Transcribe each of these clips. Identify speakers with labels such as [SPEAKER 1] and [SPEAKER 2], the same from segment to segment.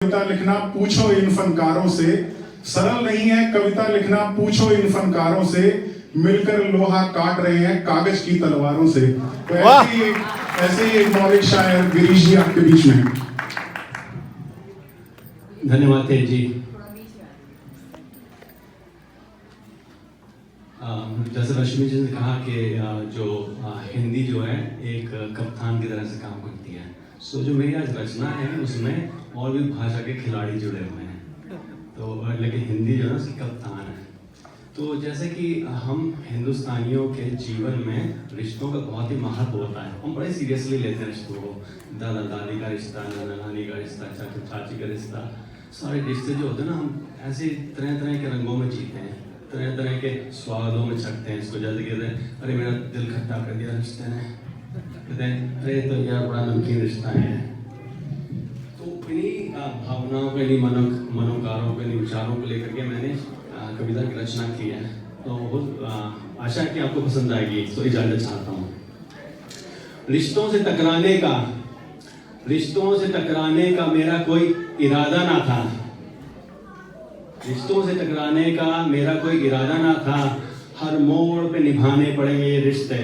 [SPEAKER 1] कविता लिखना पूछो इन फनकारों से, सरल नहीं है कविता लिखना पूछो इन फनकारों से, मिलकर लोहा काट रहे हैं कागज की तलवारों से। तो ऐसे ही एक मौलिक शायर गिरीश जी आपके बीच में।
[SPEAKER 2] धन्यवाद तेज जी। जैसे रश्मि जी ने कहा कि जो हिंदी जो है एक कप्तान की तरह से काम करती है। सो जो मेरी आज रचना है उसमें और भी भाषा के खिलाड़ी जुड़े हुए हैं, तो लेकिन हिंदी जो है उसकी कप्तान है। तो जैसे कि हम हिंदुस्तानियों के जीवन में रिश्तों का बहुत ही महत्व होता है, हम बड़े सीरियसली लेते हैं रिश्तों को। दादा दादी का रिश्ता, नाना नानी का रिश्ता, चाचा चाची का रिश्ता, सारे रिश्ते जो होते हैं ना, हम ऐसे तरह तरह के रंगों में जीते हैं, तरह तरह के स्वादों में छकते हैं इसको। जैसे कहते हैं अरे मेरा दिल खट्टा कर दिया रिश्ते ने, कहते हैं अरे तो यार बड़ा नमकीन रिश्ता है। तो इन्हीं भावनाओं को, इन्हीं मनोकारों को, इन्हीं विचारों को लेकर के मैंने कविता की रचना की है। तो बहुत आशा है कि आपको पसंद आएगी, तो इजाजत चाहता हूँ। रिश्तों से टकराने का मेरा कोई इरादा ना था, रिश्तों से टकराने का मेरा कोई इरादा ना था, हर मोड़ पे निभाने पड़ेंगे ये रिश्ते,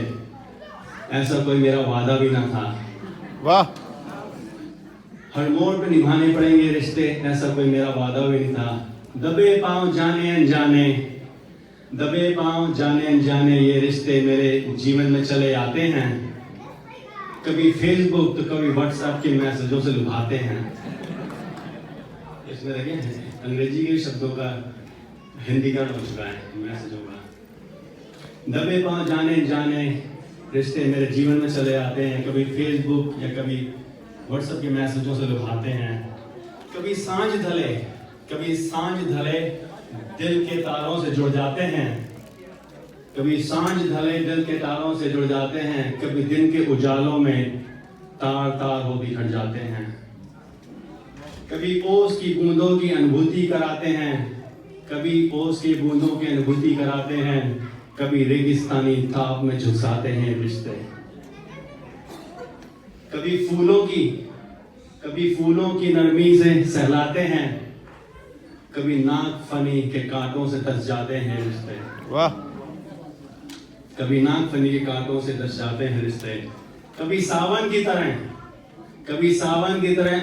[SPEAKER 2] ऐसा कोई मेरा वादा भी ना था।
[SPEAKER 3] वाह।
[SPEAKER 2] हर मोड़ पे निभाने पड़ेंगे रिश्ते, ऐसा कोई मेरा वादा भी नहीं था। दबे पांव जाने अनजाने ये रिश्ते मेरे जीवन में चले आते हैं, कभी फेसबुक तो कभी व्हाट्सएप के मैसेजों से लुभाते हैं। इसमें देखिए अंग्रेजी के शब्दों का हिंदी का हो चुका है मैसेजों का। दबे पांव जाने रिश्ते मेरे जीवन में चले आते हैं, कभी फेसबुक या कभी व्हाट्सएप के मैसेजों से लुभाते हैं। कभी सांझ ढले दिल के तारों से जुड़ जाते हैं, कभी सांझ ढले दिल के तारों से जुड़ जाते हैं, कभी दिन के उजालों में तार हो बिखर जाते हैं। कभी ओस की बूंदों की अनुभूति कराते हैं, कभी रेगिस्तानी ताप में झुलसाते हैं रिश्ते। कभी फूलों की नरमी से सहलाते हैं, कभी नाग फनी के कांटों से डस जाते हैं रिश्ते।
[SPEAKER 3] वाह।
[SPEAKER 2] कभी नाग फनी के कांटों से डस जाते हैं रिश्ते। कभी सावन की तरह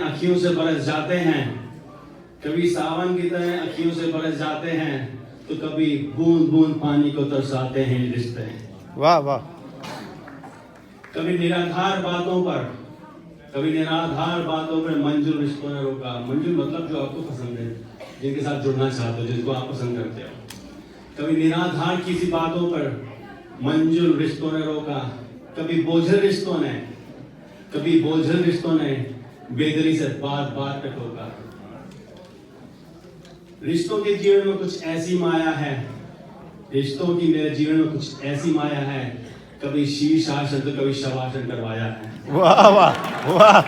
[SPEAKER 2] अखियों से बरस जाते हैं, तो कभी बूंद बूंद पानी को तरसाते हैं रिश्ते।
[SPEAKER 3] वाह वाह।
[SPEAKER 2] कभी निराधार बातों पर मंजूर रिश्तों ने रोका। मंजूर मतलब जो आपको पसंद है, जिनके साथ जुड़ना चाहते हो, जिसको आप पसंद करते हो। कभी निराधार किसी बातों पर मंजूर रिश्तों ने रोका। कभी बोझल रिश्तों ने बेदरी से बात पे टोका। रिश्तों के जीवन में कुछ ऐसी माया है, कभी शीर्ष आसन तो कभी शवासन करवाया है।
[SPEAKER 3] वाह वाह वाह।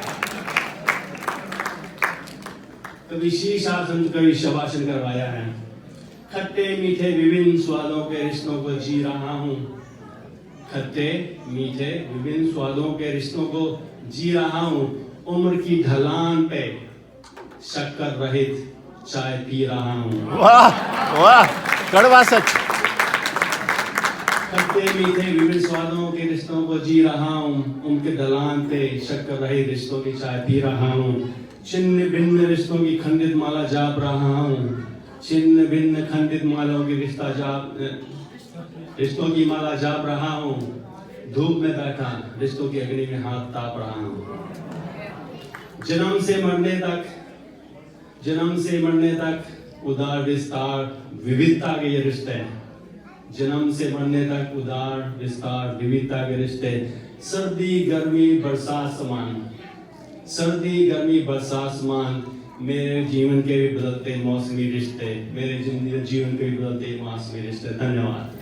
[SPEAKER 2] कभी शीर्ष आसन तो कभी शवासन करवाया है। खट्टे मीठे विभिन्न स्वादों के रिश्तों को जी रहा हूँ, उम्र की ढलान पे शक्कर रहित चाय पी रहा हूँ।
[SPEAKER 3] वाह वाह, कड़वा सच।
[SPEAKER 2] खट्टे मीठे विभिन्न स्वादों के रिश्तों को जी रहा हूँ, उनके ढलान पे शक्कर रहित रिश्तों की चाय पी रहा हूँ। छिन्न भिन्न रिश्तों की खंडित माला जाप रहा हूँ, रिश्तों की माला जाप रहा हूँ। धूप में बैठा रिश्तों की अग्नि में हाथ ताप रहा हूँ। जन्म से मरने तक उदार विस्तार विविधता के ये रिश्ते, सर्दी गर्मी बरसात समान मेरे जीवन के भी बदलते मौसमी रिश्ते, धन्यवाद।